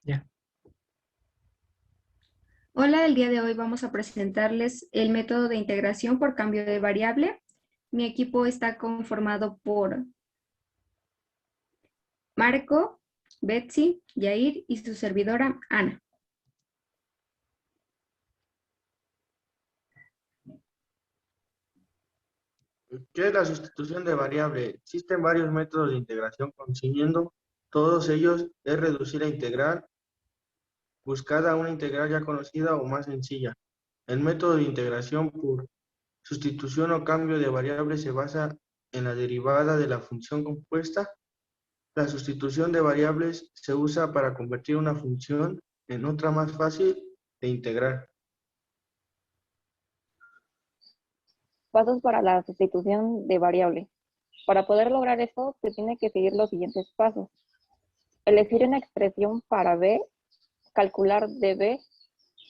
Ya. Hola, el día de hoy vamos a presentarles el método de integración por cambio de variable. Mi equipo está conformado por Marco, Betsy, Yair y su servidora Ana. ¿Qué es la sustitución de variable? Existen varios métodos de integración, consiguiendo todos ellos es reducir a integral, buscada una integral ya conocida o más sencilla. El método de integración por sustitución o cambio de variable se basa en la derivada de la función compuesta. La sustitución de variables se usa para convertir una función en otra más fácil de integrar. Pasos para la sustitución de variable. Para poder lograr esto, se tiene que seguir los siguientes pasos. Elegir una expresión para b, calcular db,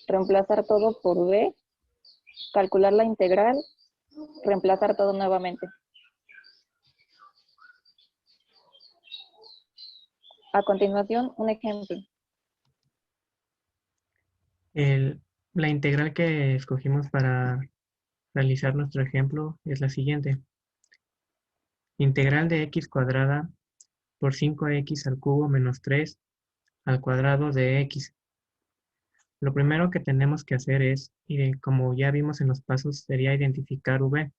reemplazar todo por b, calcular la integral, reemplazar todo nuevamente. A continuación, un ejemplo. El- la integral que escogimos para realizar nuestro ejemplo es la siguiente. Integral de x cuadrada por 5x al cubo menos 3 al cuadrado de x. Lo primero que tenemos que hacer es, como ya vimos en los pasos, sería identificar v.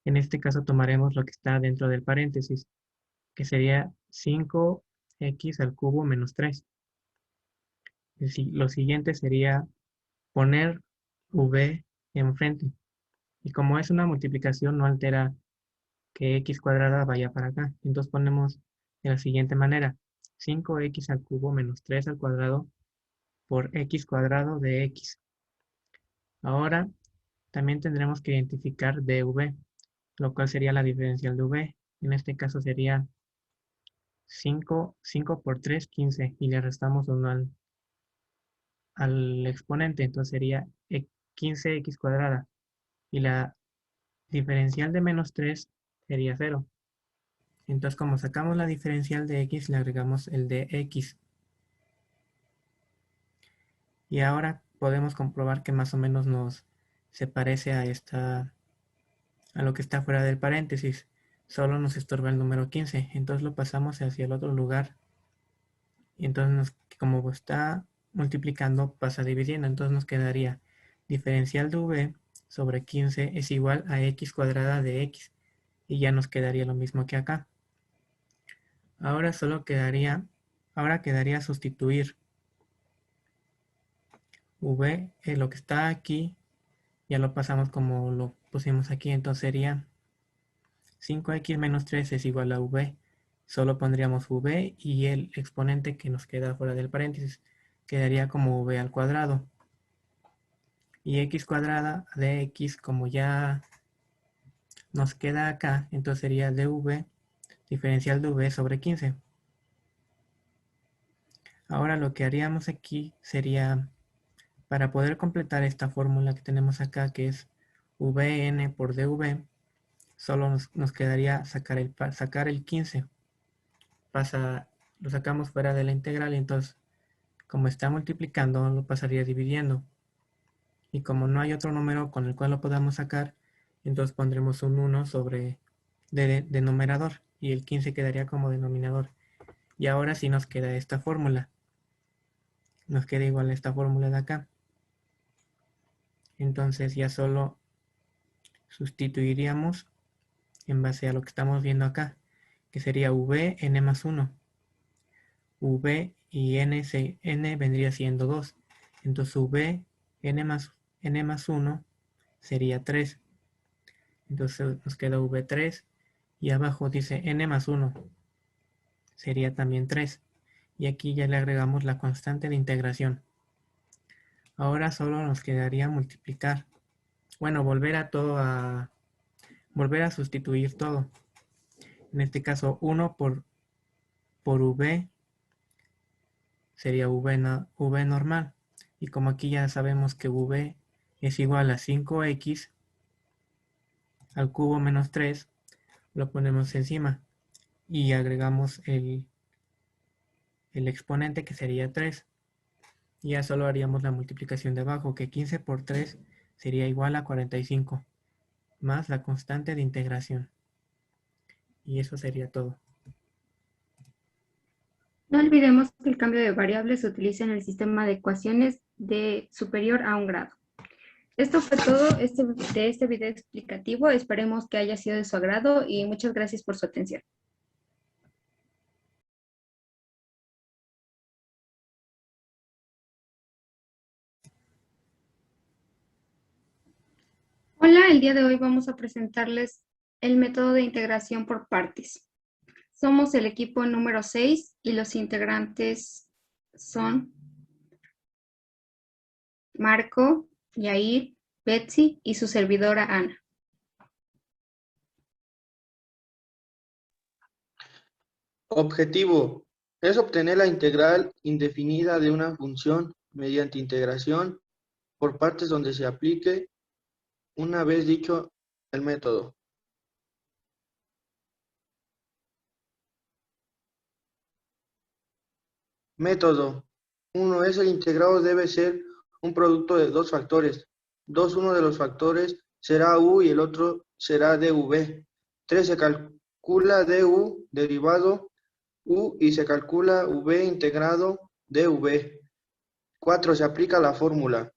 En este caso tomaremos lo que está dentro del paréntesis, que sería 5x al cubo menos 3. Lo siguiente sería poner v enfrente. Y como es una multiplicación, no altera que x cuadrada vaya para acá. Entonces ponemos de la siguiente manera. 5x al cubo menos 3 al cuadrado por x cuadrado de x. Ahora también tendremos que identificar dv, lo cual sería la diferencial de v. En este caso sería 5 por 3, 15, y le restamos 1 al exponente, entonces sería 15x cuadrada. Y la diferencial de menos 3 sería 0. Entonces, como sacamos la diferencial de x, le agregamos el de x. Y ahora podemos comprobar que más o menos se parece a lo que está fuera del paréntesis. Solo nos estorba el número 15. Entonces lo pasamos hacia el otro lugar. Y entonces, como está multiplicando, pasa dividiendo. Entonces nos quedaría diferencial de v sobre 15 es igual a x cuadrada de x. Y ya nos quedaría lo mismo que acá. Ahora ahora quedaría sustituir v, lo que está aquí, ya lo pasamos como lo pusimos aquí, entonces sería 5x menos 3 es igual a v. Solo pondríamos v y el exponente que nos queda fuera del paréntesis quedaría como v al cuadrado. Y x cuadrada de x, como ya nos queda acá, entonces sería dv, diferencial de v sobre 15. Ahora lo que haríamos aquí sería, para poder completar esta fórmula que tenemos acá, que es vn por dv, solo nos quedaría sacar el 15. Lo sacamos fuera de la integral y entonces, como está multiplicando, lo pasaría dividiendo. Y como no hay otro número con el cual lo podamos sacar, entonces pondremos un 1 sobre de numerador y el 15 quedaría como denominador. Y ahora sí nos queda esta fórmula. Nos queda igual esta fórmula de acá. Entonces ya solo sustituiríamos en base a lo que estamos viendo acá, que sería v n más 1. V y n vendría siendo 2. Entonces v n más 1 sería 3. Entonces nos queda v3 y abajo dice n más 1. Sería también 3. Y aquí ya le agregamos la constante de integración. Ahora solo nos quedaría multiplicar. Bueno, volver a sustituir todo. En este caso 1 por v sería v normal. Y como aquí ya sabemos que v es igual a 5x al cubo menos 3, lo ponemos encima y agregamos el exponente que sería 3. Y ya solo haríamos la multiplicación de abajo, que 15 por 3 sería igual a 45, más la constante de integración. Y eso sería todo. No olvidemos que el cambio de variables se utiliza en el sistema de ecuaciones de superior a un grado. Esto fue todo de este video explicativo. Esperemos que haya sido de su agrado y muchas gracias por su atención. Hola, el día de hoy vamos a presentarles el método de integración por partes. Somos el equipo número 6 y los integrantes son Marco, Yair, Betsy y su servidora Ana. Objetivo es obtener la integral indefinida de una función mediante integración por partes donde se aplique una vez dicho el método. Método 1 es el integrado debe ser un producto de dos factores. Uno de los factores será u y el otro será dv. 3 se calcula du derivado u y se calcula v integrado dv. 4 se aplica la fórmula.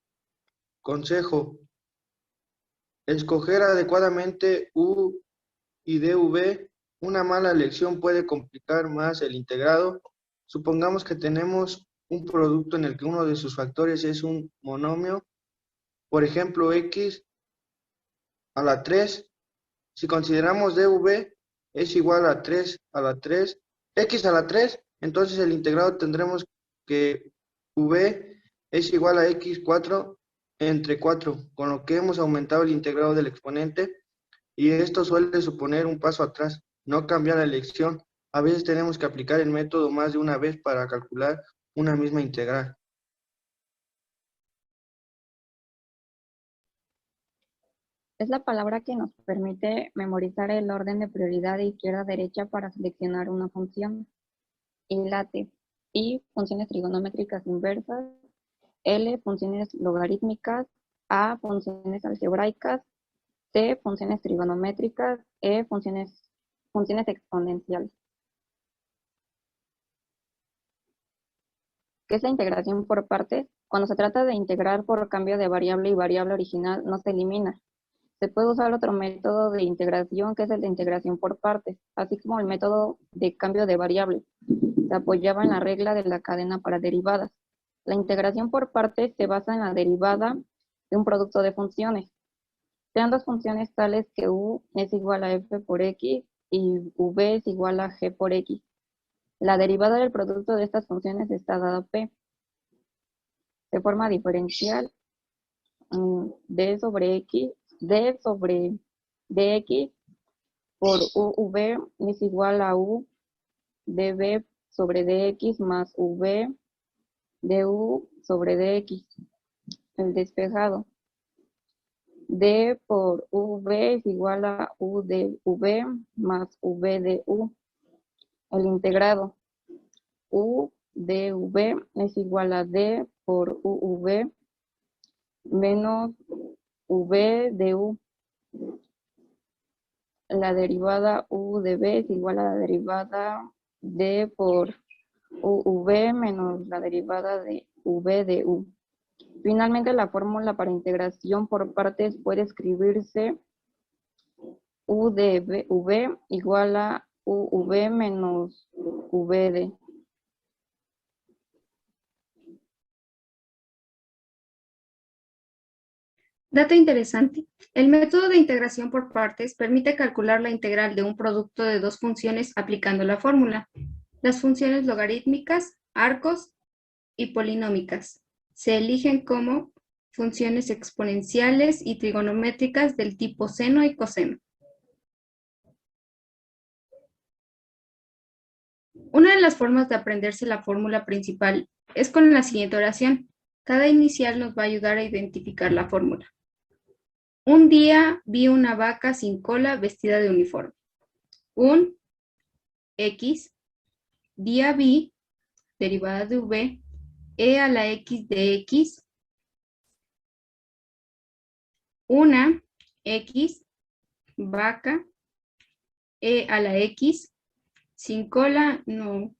Consejo: escoger adecuadamente u y dv. Una mala elección puede complicar más el integrado. Supongamos que tenemos un producto en el que uno de sus factores es un monomio, por ejemplo, x a la 3. Si consideramos dv es igual a 3 a la 3, x a la 3, entonces el integrado tendremos que v es igual a x4 entre 4, con lo que hemos aumentado el integrado del exponente, y esto suele suponer un paso atrás, no cambiar la elección. A veces tenemos que aplicar el método más de una vez para calcular una misma integral. Es la palabra que nos permite memorizar el orden de prioridad de izquierda a derecha para seleccionar una función. Late. I, funciones trigonométricas inversas. L, funciones logarítmicas. A, funciones algebraicas. C, funciones trigonométricas. E, funciones exponenciales. ¿Qué es la integración por partes? Cuando se trata de integrar por cambio de variable y variable original, no se elimina. Se puede usar otro método de integración, que es el de integración por partes, así como el método de cambio de variable. Se apoyaba en la regla de la cadena para derivadas. La integración por partes se basa en la derivada de un producto de funciones. Sean dos funciones tales que u es igual a f por x y v es igual a g por x. La derivada del producto de estas funciones está dada p. De forma diferencial, d sobre dx por uv es igual a u dv sobre dx más v du sobre dx. El despejado. D por v es igual a u de v más v de u. El integrado. U de v es igual a d por uv menos v de u. La derivada u de v es igual a la derivada d por uv menos la derivada de v de u. Finalmente, la fórmula para integración por partes puede escribirse u de v igual a uv menos vd. Dato interesante. El método de integración por partes permite calcular la integral de un producto de dos funciones aplicando la fórmula. Las funciones logarítmicas, arcos y polinómicas se eligen como funciones exponenciales y trigonométricas del tipo seno y coseno. Una de las formas de aprenderse la fórmula principal es con la siguiente oración. Cada inicial nos va a ayudar a identificar la fórmula. Un día vi una vaca sin cola vestida de uniforme. Un X, día vi, derivada de V, e a la x de x, una x, vaca, e a la x, sin cola, no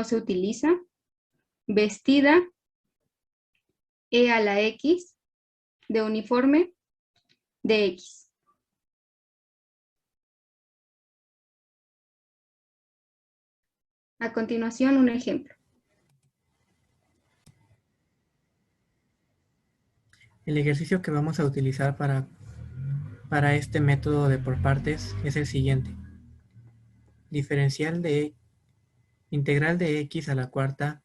se utiliza, vestida, e a la x, de uniforme, de x. A continuación, un ejemplo. El ejercicio que vamos a utilizar para este método de por partes es el siguiente. Integral de x a la cuarta,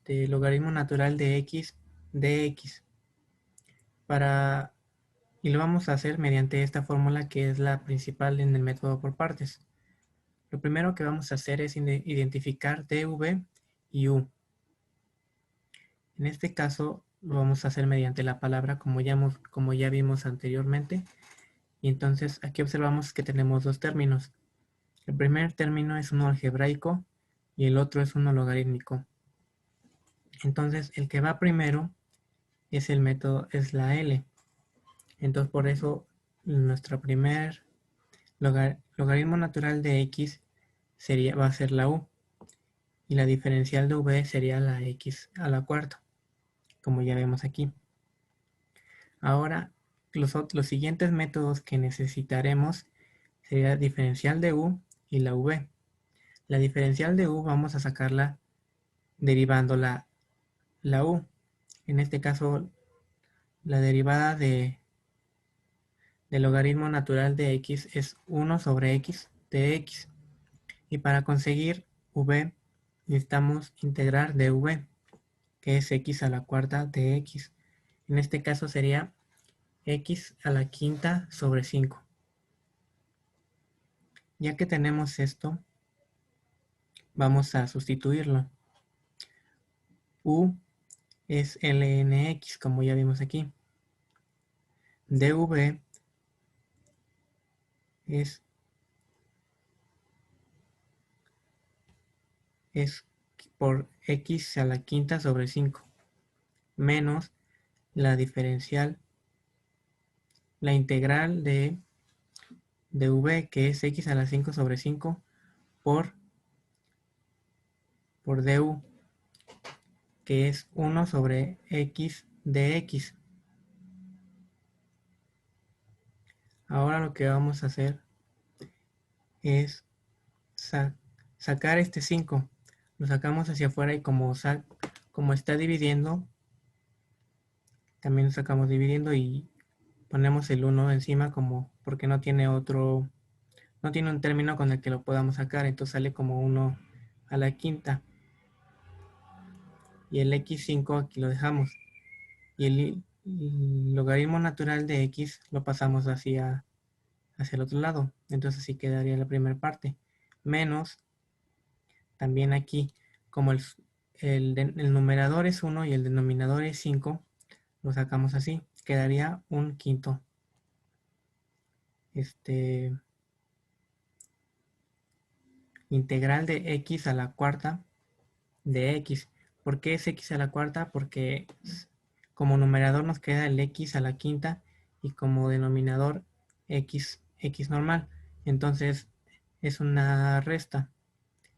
logaritmo natural de x de x. Y lo vamos a hacer mediante esta fórmula que es la principal en el método por partes. Lo primero que vamos a hacer es identificar dv y u. En este caso lo vamos a hacer mediante la palabra como ya vimos anteriormente. Y entonces aquí observamos que tenemos dos términos. El primer término es uno algebraico y el otro es uno logarítmico. Entonces el que va primero es la L. Entonces por eso nuestro primer logaritmo natural de x va a ser la u. Y la diferencial de v sería la x a la cuarta, como ya vemos aquí. Ahora, los siguientes métodos que necesitaremos sería la diferencial de u y la v. La diferencial de u vamos a sacarla derivando la u. En este caso, la derivada del logaritmo natural de x es 1 sobre x de x. Y para conseguir v, necesitamos integrar dv, que es x a la cuarta de x. En este caso sería x a la quinta sobre 5. Ya que tenemos esto, vamos a sustituirlo. U es lnx, como ya vimos aquí. dv es por x a la quinta sobre 5, menos la diferencial, la integral de v, que es x a la 5 sobre 5, por du, que es 1 sobre x de x. Ahora lo que vamos a hacer es sacar este 5. Lo sacamos hacia afuera y como está dividiendo, también lo sacamos dividiendo y ponemos el 1 encima porque no tiene un término con el que lo podamos sacar, entonces sale como 1 a la quinta. Y el x5 aquí lo dejamos. Y el logaritmo natural de x lo pasamos hacia el otro lado. Entonces así quedaría la primera parte. Menos, también aquí, como el numerador es 1 y el denominador es 5, lo sacamos así. Quedaría un quinto. Integral de x a la cuarta de x. ¿Por qué es x a la cuarta? Porque como numerador nos queda el x a la quinta y como denominador x normal. Entonces es una resta.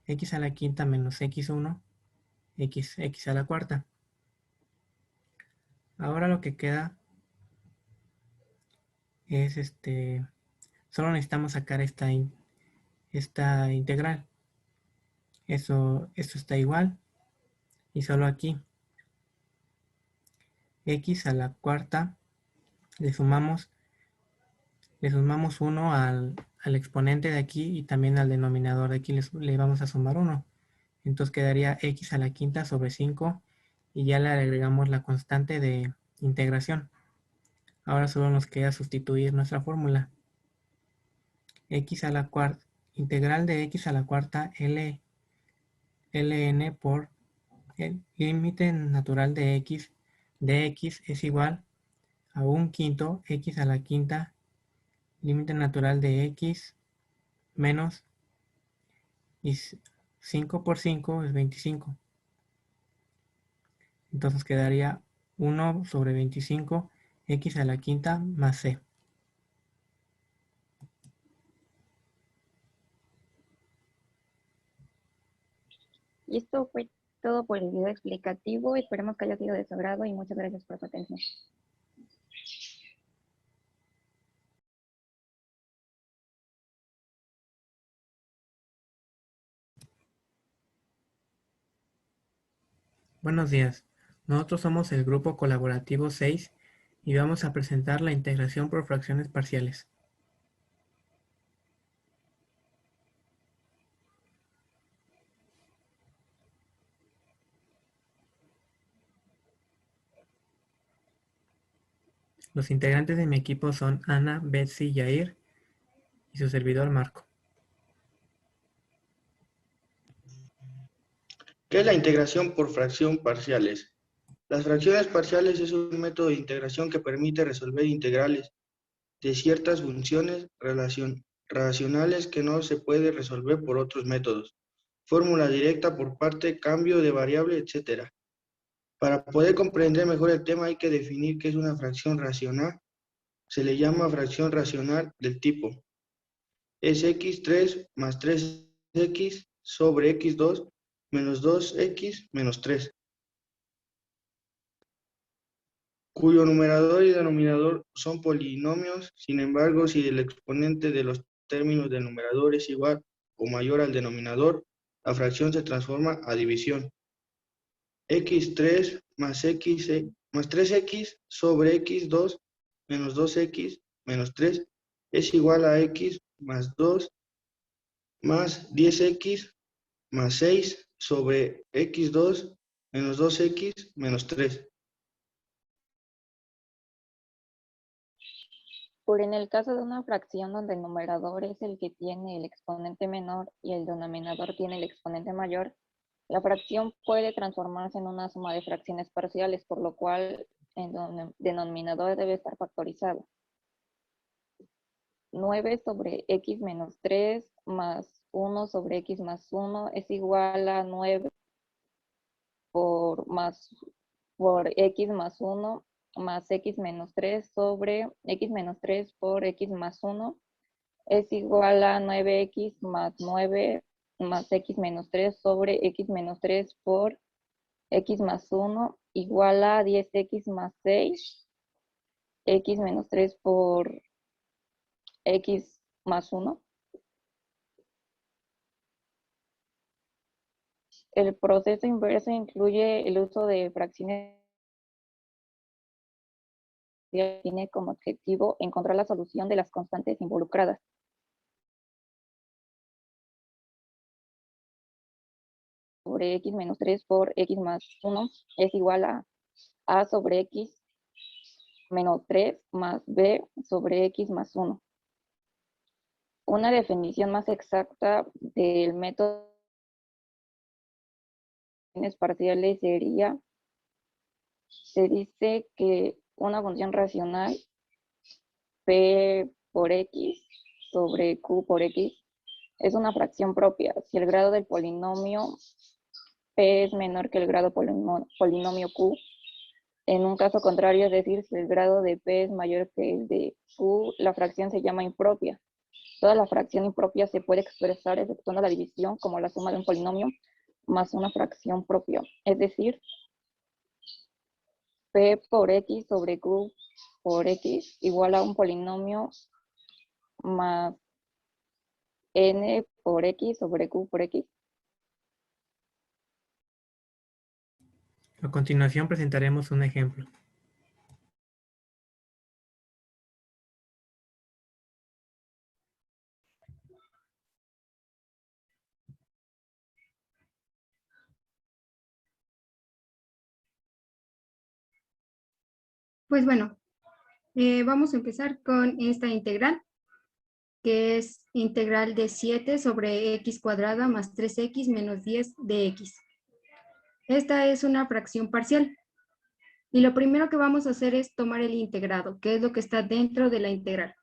X a la quinta menos x1, x a la cuarta. Ahora lo que queda es solo necesitamos sacar esta integral. Esto está igual. Y solo aquí x a la cuarta le sumamos 1 al exponente de aquí y también al denominador de aquí le vamos a sumar 1. Entonces quedaría x a la quinta sobre 5 y ya le agregamos la constante de integración. Ahora solo nos queda sustituir nuestra fórmula. X a la cuarta, integral de x a la cuarta ln por el límite natural de x es igual a un quinto x a la quinta límite natural de x menos y 5 por 5 es 25. Entonces quedaría 1 sobre 25 x a la quinta más c. Y esto fue todo por el video explicativo. Esperemos que haya sido de su agrado y muchas gracias por su atención. Buenos días, nosotros somos el grupo colaborativo 6 y vamos a presentar la integración por fracciones parciales. Los integrantes de mi equipo son Ana, Betsy, Yair y su servidor Marco. ¿Qué es la integración por fracción parciales? Las fracciones parciales es un método de integración que permite resolver integrales de ciertas funciones racionales que no se puede resolver por otros métodos. Fórmula directa por parte, cambio de variable, etc. Para poder comprender mejor el tema hay que definir qué es una fracción racional. Se le llama fracción racional del tipo es x3 más 3x sobre x2 menos 2x menos 3, cuyo numerador y denominador son polinomios. Sin embargo, si el exponente de los términos del numerador es igual o mayor al denominador, la fracción se transforma a división. x3 más 3x sobre x2 menos 2x menos 3 es igual a x más 2 más 10x más 6 sobre x2 menos 2x menos 3. Por en el caso de una fracción donde el numerador es el que tiene el exponente menor y el denominador tiene el exponente mayor, la fracción puede transformarse en una suma de fracciones parciales, por lo cual el denominador debe estar factorizado. 9 sobre x menos 3 más 1 sobre x más 1 es igual a 9 por x más 1 más x menos 3 sobre x menos 3 por x más 1 es igual a 9x más 9 más x menos 3 sobre x menos 3 por x más 1 igual a 10x más 6, x menos 3 por x más 1. El proceso inverso incluye el uso de fracciones que tiene como objetivo encontrar la solución de las constantes involucradas. Sobre x menos 3 por x más 1 es igual a sobre x menos 3 más b sobre x más 1. Una definición más exacta del método de parciales sería, se dice que una función racional p por x sobre q por x es una fracción propia si el grado del polinomio p es menor que el grado polinomio q. En un caso contrario, es decir, si el grado de p es mayor que el de q, la fracción se llama impropia. Toda la fracción impropia se puede expresar efectuando la división como la suma de un polinomio más una fracción propia. Es decir, p por x sobre q por x igual a un polinomio más n por x sobre q por x. A continuación presentaremos un ejemplo. Pues bueno, vamos a empezar con esta integral, que es integral de 7 sobre x cuadrada más 3x menos 10 de x. Esta es una fracción parcial. Y lo primero que vamos a hacer es tomar el integrado, que es lo que está dentro de la integral.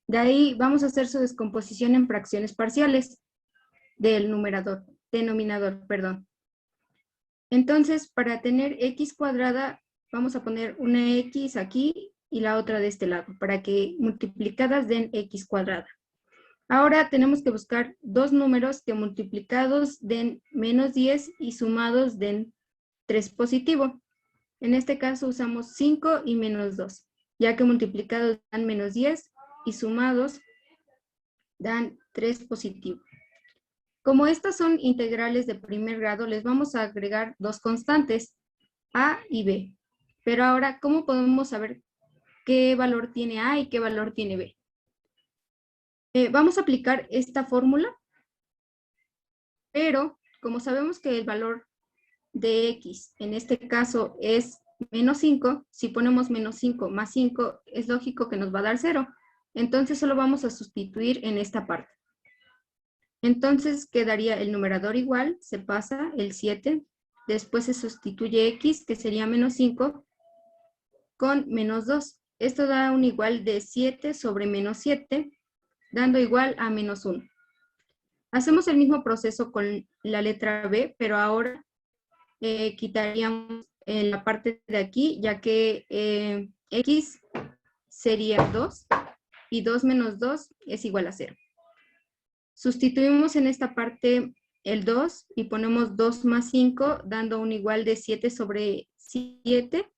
De ahí vamos a hacer su descomposición en fracciones parciales del denominador, perdón. Entonces, para tener x cuadrada, vamos a poner una x aquí y la otra de este lado, para que multiplicadas den x cuadrada. Ahora tenemos que buscar dos números que multiplicados den menos 10 y sumados den 3 positivo. En este caso usamos 5 y menos 2, ya que multiplicados dan menos 10 y sumados dan 3 positivo. Como estas son integrales de primer grado, les vamos a agregar dos constantes, a y b. Pero ahora, ¿cómo podemos saber qué valor tiene a y qué valor tiene b? Vamos a aplicar esta fórmula, pero como sabemos que el valor de x en este caso es menos 5, si ponemos menos 5 más 5, es lógico que nos va a dar 0. Entonces solo vamos a sustituir en esta parte. Entonces quedaría el numerador igual, se pasa el 7, después se sustituye x, que sería menos 5, con menos 2. Esto da un igual de 7 sobre menos 7, dando igual a menos 1. Hacemos el mismo proceso con la letra b, pero ahora quitaríamos la parte de aquí, ya que x sería 2 y 2 menos 2 es igual a 0. Sustituimos en esta parte el 2 y ponemos 2 más 5, dando un igual de 7 sobre 7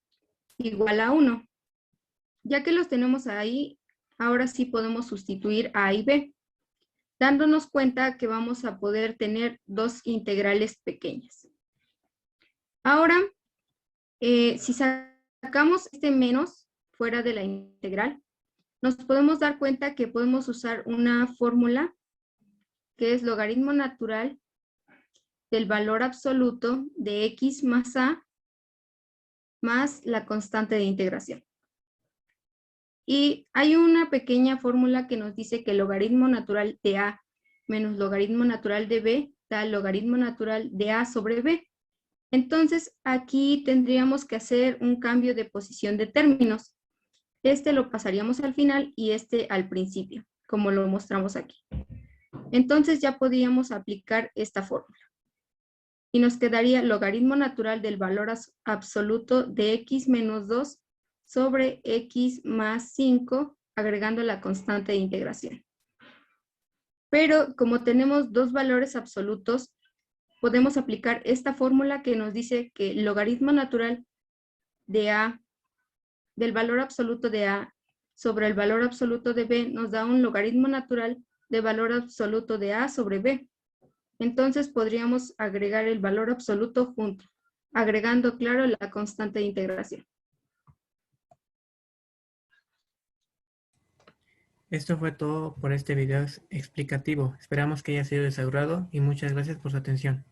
igual a 1. Ya que los tenemos ahí, ahora sí podemos sustituir a y b, dándonos cuenta que vamos a poder tener dos integrales pequeñas. Ahora, si sacamos este menos fuera de la integral, nos podemos dar cuenta que podemos usar una fórmula que es logaritmo natural del valor absoluto de x más a más la constante de integración. Y hay una pequeña fórmula que nos dice que el logaritmo natural de a menos logaritmo natural de b da el logaritmo natural de a sobre b. Entonces, aquí tendríamos que hacer un cambio de posición de términos. Este lo pasaríamos al final y este al principio, como lo mostramos aquí. Entonces ya podríamos aplicar esta fórmula. Y nos quedaría logaritmo natural del valor absoluto de x menos 2 sobre x más 5, agregando la constante de integración. Pero como tenemos dos valores absolutos, podemos aplicar esta fórmula que nos dice que el logaritmo natural de a, del valor absoluto de a sobre el valor absoluto de b, nos da un logaritmo natural de valor absoluto de a sobre b. Entonces podríamos agregar el valor absoluto junto, agregando, claro, la constante de integración. Esto fue todo por este video explicativo. Esperamos que haya sido de su agrado y muchas gracias por su atención.